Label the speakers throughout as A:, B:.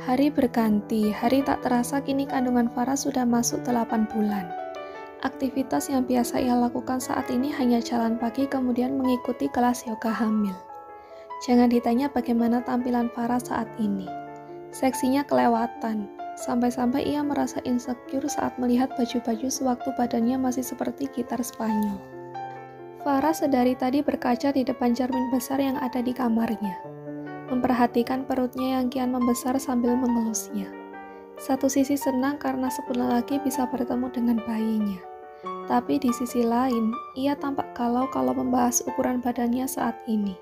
A: Hari berganti, hari tak terasa kini kandungan Farah sudah masuk 8 bulan. Aktivitas yang biasa ia lakukan saat ini hanya jalan pagi kemudian mengikuti kelas yoga hamil. Jangan ditanya bagaimana tampilan Farah saat ini. Seksinya kelewatan, sampai-sampai ia merasa insecure saat melihat baju-baju sewaktu badannya masih seperti gitar Spanyol. Farah sedari tadi berkaca di depan cermin besar yang ada di kamarnya. Memperhatikan perutnya yang kian membesar sambil mengelusnya. Satu sisi senang karena sebulan lagi bisa bertemu dengan bayinya. Tapi di sisi lain, ia tampak galau kalau membahas ukuran badannya saat ini.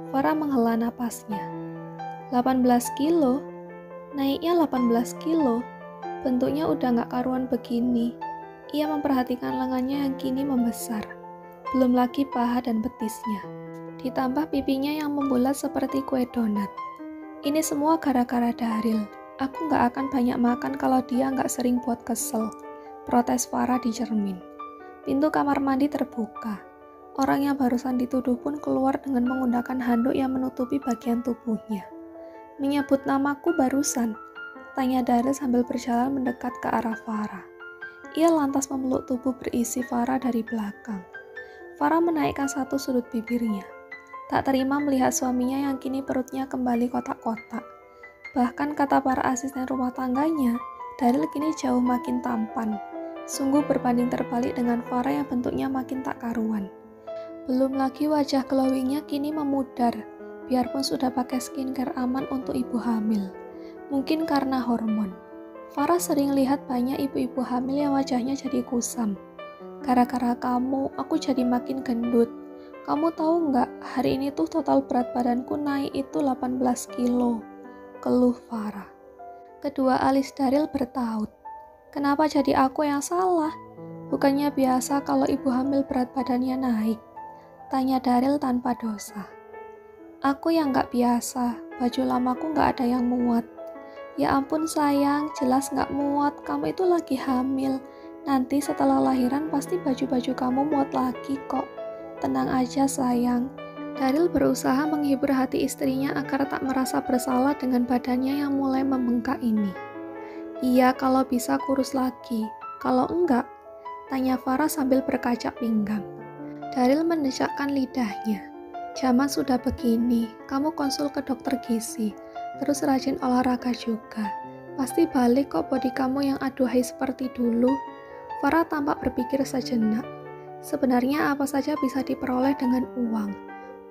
A: Farah menghela napasnya. 18 kilo? Naiknya 18 kilo? Bentuknya udah gak karuan begini. Ia memperhatikan lengannya yang kini membesar. Belum lagi paha dan betisnya. Ditambah pipinya yang membulat seperti kue donat. Ini semua gara-gara Daryl. Aku gak akan banyak makan kalau dia gak sering buat kesel. Protes Farah di cermin. Pintu kamar mandi terbuka. Orang yang barusan dituduh pun keluar dengan menggunakan handuk yang menutupi bagian tubuhnya. Menyebut namaku barusan? Tanya Daryl sambil berjalan mendekat ke arah Farah. Ia lantas memeluk tubuh berisi Farah dari belakang. Farah menaikkan satu sudut bibirnya. Tak terima melihat suaminya yang kini perutnya kembali kotak-kotak. Bahkan kata para asisten rumah tangganya, Daryl kini jauh makin tampan. Sungguh berbanding terbalik dengan Farah yang bentuknya makin tak karuan. Belum lagi wajah glowingnya kini memudar, biarpun sudah pakai skincare aman untuk ibu hamil. Mungkin karena hormon. Farah sering lihat banyak ibu-ibu hamil yang wajahnya jadi kusam. Gara-gara kamu, aku jadi makin gendut. Kamu tahu nggak, hari ini tuh total berat badanku naik itu 18 kilo. Keluh Farah. Kedua alis Daryl bertaut. Kenapa jadi aku yang salah? Bukannya biasa kalau ibu hamil berat badannya naik? Tanya Daryl tanpa dosa. Aku yang nggak biasa, baju lamaku nggak ada yang muat. Ya ampun sayang, jelas nggak muat, kamu itu lagi hamil. Nanti setelah lahiran pasti baju-baju kamu muat lagi kok. Tenang aja sayang. Daryl berusaha menghibur hati istrinya agar tak merasa bersalah dengan badannya yang mulai membengkak ini. Iya, kalau bisa kurus lagi. Kalau enggak? Tanya Farah sambil berkaca pinggang. Daryl mendesakkan lidahnya. Zaman sudah begini, kamu konsul ke dokter gizi. Terus rajin olahraga juga. Pasti balik kok bodi kamu yang aduhai seperti dulu. Farah tampak berpikir sejenak. Sebenarnya apa saja bisa diperoleh dengan uang.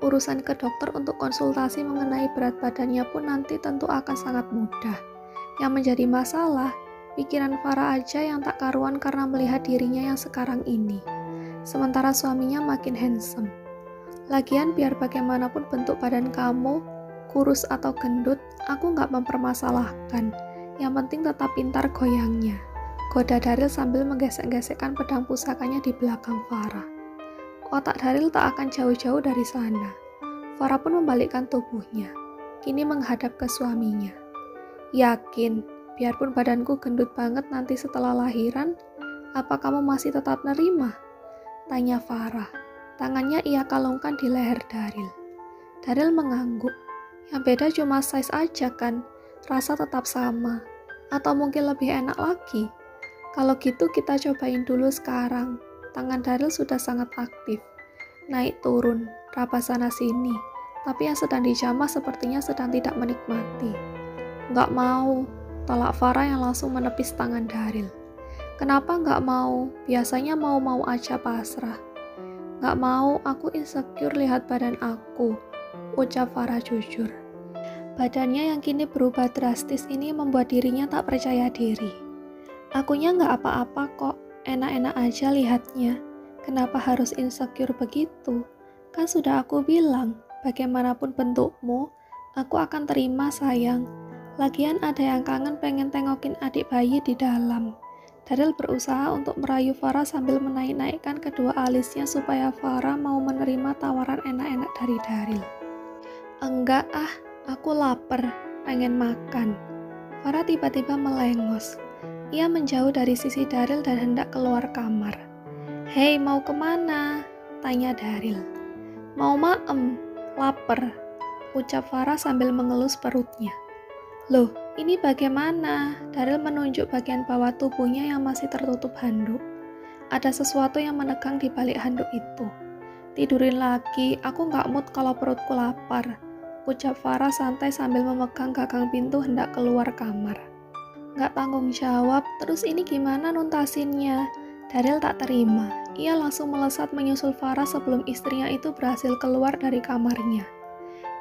A: Urusan ke dokter untuk konsultasi mengenai berat badannya pun nanti tentu akan sangat mudah. Yang menjadi masalah, pikiran Farah aja yang tak karuan karena melihat dirinya yang sekarang ini. Sementara suaminya makin handsome. Lagian biar bagaimanapun bentuk badan kamu, kurus atau gendut, aku gak mempermasalahkan. Yang penting tetap pintar goyangnya. Goda Daryl sambil menggesek-gesekkan pedang pusakanya di belakang Farah. Otak Daryl tak akan jauh-jauh dari sana. Farah pun membalikkan tubuhnya, kini menghadap ke suaminya. Yakin, biarpun badanku gendut banget nanti setelah lahiran, apa kamu masih tetap nerima? Tanya Farah. Tangannya ia kalungkan di leher Daryl. Daryl mengangguk. Yang beda cuma size aja kan, rasa tetap sama. Atau mungkin lebih enak lagi. Kalau gitu kita cobain dulu sekarang. Tangan Daryl sudah sangat aktif. Naik turun, raba sana sini. Tapi yang sedang dijamah sepertinya sedang tidak menikmati. Nggak mau, tolak Farah yang langsung menepis tangan Daryl. Kenapa nggak mau? Biasanya mau-mau aja pasrah. Nggak mau, aku insecure lihat badan aku, ucap Farah jujur. Badannya yang kini berubah drastis ini membuat dirinya tak percaya diri. Akunya nggak apa-apa kok, enak-enak aja lihatnya. Kenapa harus insecure begitu? Kan sudah aku bilang, bagaimanapun bentukmu, aku akan terima sayang. Lagian ada yang kangen pengen tengokin adik bayi di dalam. Daryl berusaha untuk merayu Farah sambil menaik-naikkan kedua alisnya supaya Farah mau menerima tawaran enak-enak dari Daryl. Enggak aku lapar, pengen makan. Farah tiba-tiba melengos. Ia menjauh dari sisi Daryl dan hendak keluar kamar. Hei, mau kemana? Tanya Daryl. Mau maem, lapar, ucap Farah sambil mengelus perutnya. Loh, ini bagaimana? Daryl menunjuk bagian bawah tubuhnya yang masih tertutup handuk. Ada sesuatu yang menegang di balik handuk itu. Tidurin lagi, aku gak mood kalau perutku lapar, ucap Farah santai sambil memegang gagang pintu hendak keluar kamar. Gak tanggung jawab, terus ini gimana nuntasinnya? Daryl tak terima. Ia langsung melesat menyusul Farah sebelum istrinya itu berhasil keluar dari kamarnya.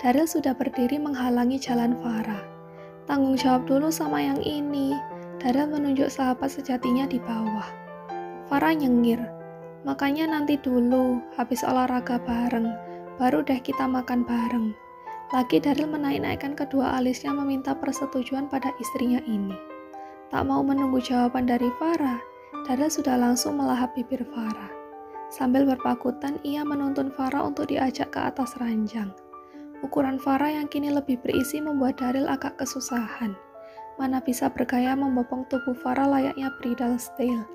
A: Daryl sudah berdiri menghalangi jalan Farah. Tanggung jawab dulu sama yang ini. Daryl menunjuk sahabat sejatinya di bawah. Farah nyengir. Makanya nanti dulu, habis olahraga bareng, baru deh kita makan bareng. Lagi Daryl menaik-naikkan kedua alisnya meminta persetujuan pada istrinya ini. Tak mau menunggu jawaban dari Farah, Daryl sudah langsung melahap bibir Farah. Sambil berpakutan, ia menuntun Farah untuk diajak ke atas ranjang. Ukuran Farah yang kini lebih berisi membuat Daryl agak kesusahan. Mana bisa bergaya membopong tubuh Farah layaknya bridal style.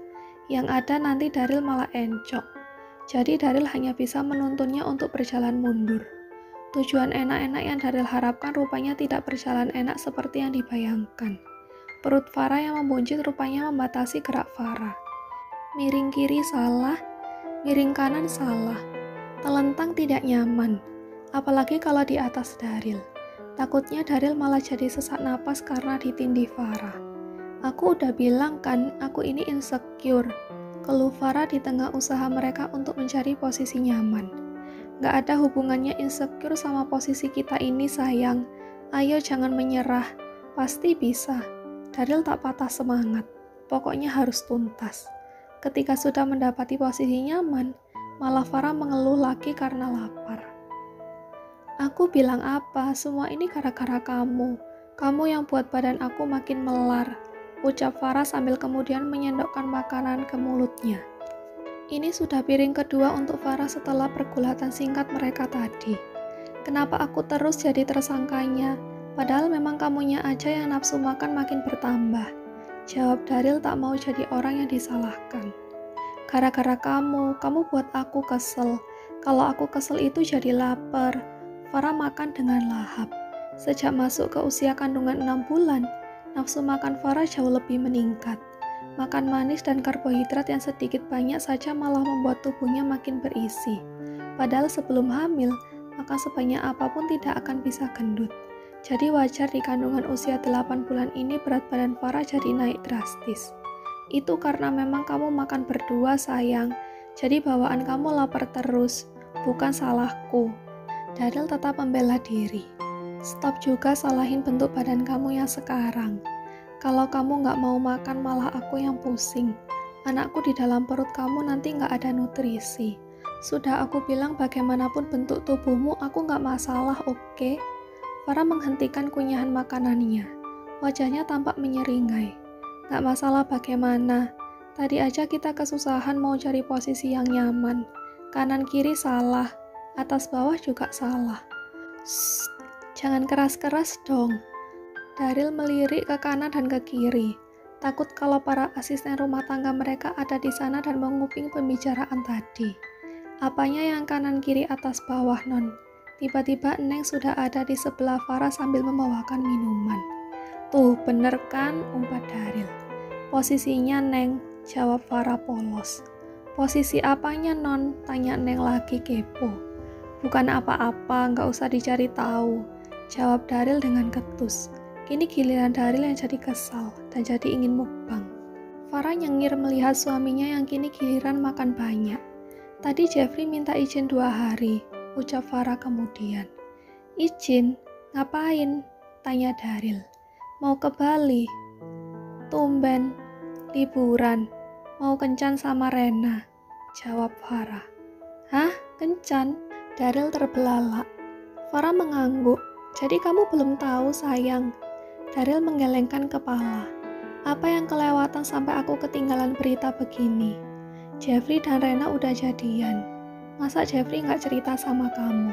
A: Yang ada nanti Daryl malah encok. Jadi Daryl hanya bisa menuntunnya untuk berjalan mundur. Tujuan enak-enak yang Daryl harapkan rupanya tidak berjalan enak seperti yang dibayangkan. Perut Farah yang membuncit rupanya membatasi gerak Farah. Miring kiri salah, miring kanan salah. Telentang tidak nyaman, apalagi kalau di atas Daryl. Takutnya Daryl malah jadi sesak napas karena ditindih Farah. Aku udah bilang kan, aku ini insecure. Keluh Farah di tengah usaha mereka untuk mencari posisi nyaman. Gak ada hubungannya insecure sama posisi kita ini sayang. Ayo jangan menyerah, pasti bisa. Daryl tak patah semangat, pokoknya harus tuntas. Ketika sudah mendapati posisi nyaman, malah Farah mengeluh lagi karena lapar. Aku bilang apa, semua ini gara-gara kamu. Kamu yang buat badan aku makin melar, ucap Farah sambil kemudian menyendokkan makanan ke mulutnya. Ini sudah piring kedua untuk Farah setelah pergulatan singkat mereka tadi. Kenapa aku terus jadi tersangkanya? Padahal memang kamunya aja yang nafsu makan makin bertambah. Jawab Daryl tak mau jadi orang yang disalahkan. Gara-gara kamu buat aku kesel. Kalau aku kesel itu jadi lapar. Farah makan dengan lahap. Sejak masuk ke usia kandungan 6 bulan, nafsu makan Farah jauh lebih meningkat. Makan manis dan karbohidrat yang sedikit banyak saja malah membuat tubuhnya makin berisi. Padahal sebelum hamil, makan sebanyak apapun tidak akan bisa gendut. Jadi wajar di kandungan usia 8 bulan ini berat badan Farah jadi naik drastis. Itu karena memang kamu makan berdua sayang, jadi bawaan kamu lapar terus, bukan salahku. Daryl tetap membela diri. Stop juga salahin bentuk badan kamu yang sekarang. Kalau kamu gak mau makan malah aku yang pusing. Anakku di dalam perut kamu nanti gak ada nutrisi. Sudah aku bilang bagaimanapun bentuk tubuhmu aku gak masalah, oke? Farah menghentikan kunyahan makanannya. Wajahnya tampak menyeringai. Gak masalah bagaimana. Tadi aja kita kesusahan mau cari posisi yang nyaman. Kanan kiri salah. Atas bawah juga salah. Shh, jangan keras-keras dong. Daryl melirik ke kanan dan ke kiri. Takut kalau para asisten rumah tangga mereka ada di sana dan menguping pembicaraan tadi. Apanya yang kanan kiri atas bawah non? Tiba-tiba Neng sudah ada di sebelah Farah sambil membawakan minuman. Tuh, bener kan, umpat Daryl. Posisinya Neng, jawab Farah polos. Posisi apanya non? Tanya Neng lagi kepo. Bukan apa-apa, nggak usah dicari tahu, jawab Daryl dengan ketus. Kini giliran Daryl yang jadi kesal dan jadi ingin mukbang. Farah nyengir melihat suaminya yang kini giliran makan banyak. Tadi Jeffrey minta izin 2 hari. Ucap Farah kemudian. Izin? Ngapain? Tanya Daryl. Mau ke Bali? Tumben. Liburan. Mau kencan sama Rena. Jawab Farah. Hah? Kencan? Daryl terbelalak. Farah mengangguk. Jadi kamu belum tahu sayang. Daryl menggelengkan kepala. Apa yang kelewatan sampai aku ketinggalan berita begini? Jeffrey dan Rena udah jadian. Masa Jeffrey nggak cerita sama kamu?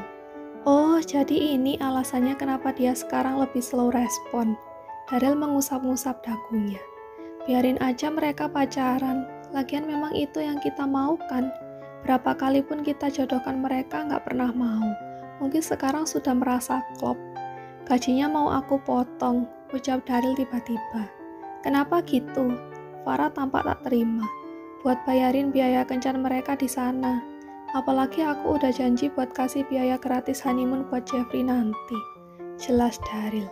A: Oh, jadi ini alasannya kenapa dia sekarang lebih slow respon. Daryl mengusap-ngusap dagunya. Biarin aja mereka pacaran. Lagian memang itu yang kita mau kan? Berapa kali pun kita jodohkan mereka nggak pernah mau. Mungkin sekarang sudah merasa klop. Gajinya mau aku potong, ucap Daryl tiba-tiba. Kenapa gitu? Farah tampak tak terima. Buat bayarin biaya kencan mereka di sana. Apalagi aku udah janji buat kasih biaya gratis honeymoon buat Jeffrey nanti. Jelas Daryl.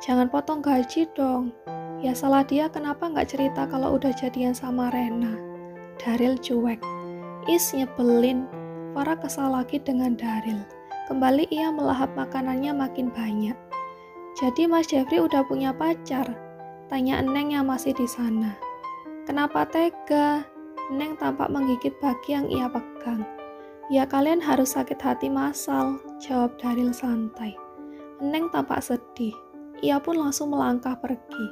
A: Jangan potong gaji dong. Ya salah dia kenapa nggak cerita kalau udah jadian sama Rena. Daryl cuek. Nyebelin. Farah kesal lagi dengan Daryl. Kembali ia melahap makanannya makin banyak. Jadi Mas Jeffrey udah punya pacar? Tanya Eneng yang masih di sana. Kenapa tega? Eneng tampak menggigit bagi yang ia pegang. Ya kalian harus sakit hati masal, jawab Daryl santai. Eneng tampak sedih. Ia pun langsung melangkah pergi.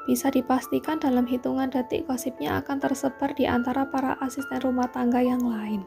A: Bisa dipastikan dalam hitungan detik gosipnya akan tersebar di antara para asisten rumah tangga yang lain.